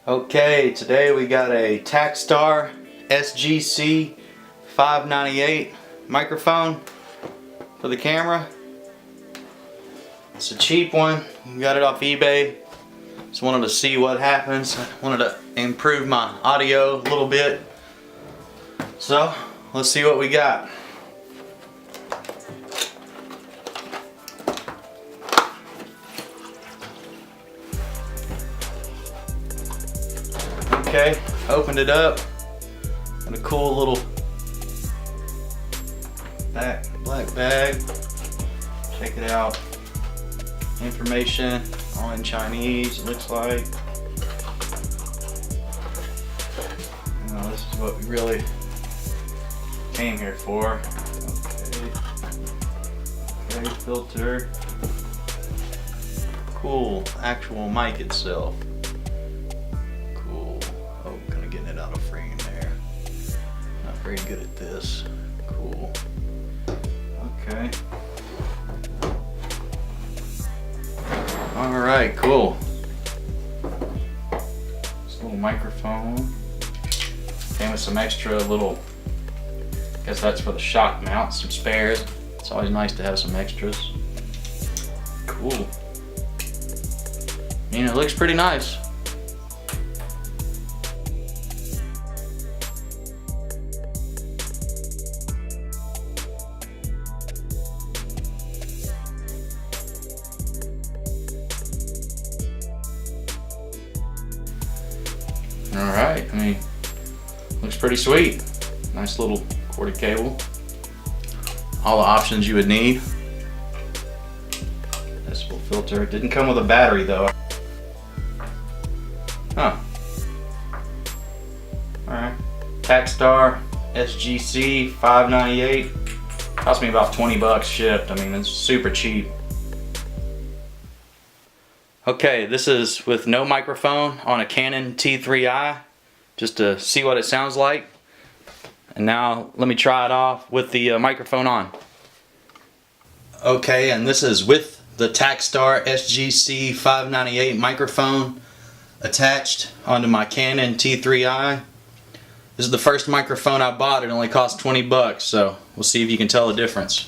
Okay, today we got a Takstar SGC-598 microphone for the camera. It's a cheap one. We got it off eBay. Just wanted to see what happens. I wanted to improve my audio a little bit. So, let's see what we got. Okay, opened it up. Got a cool little black bag. Check it out. Information all in Chinese, it looks like. This is what we really came here for. Okay, filter. Cool, actual mic itself. Kind of getting it out of frame there. Not very good at this. Cool. Okay. Alright, cool. This little microphone. Came with some extra little, I guess that's for the shock mount, some spares. It's always nice to have some extras. Cool. I mean, it looks pretty nice. Alright, I mean, looks pretty sweet. Nice little corded cable. All the options you would need. Decibel filter. It didn't come with a battery though. Huh. Alright. Takstar SGC-598. Cost me about 20 bucks shipped. I mean, it's super cheap. Okay, this is with no microphone on a Canon T3i, just to see what it sounds like. And now let me try it off with the microphone on. Okay, and this is with the Takstar SGC-598 microphone attached onto my Canon T3i. This is the first microphone I bought. It only cost 20 bucks, so we'll see if you can tell the difference.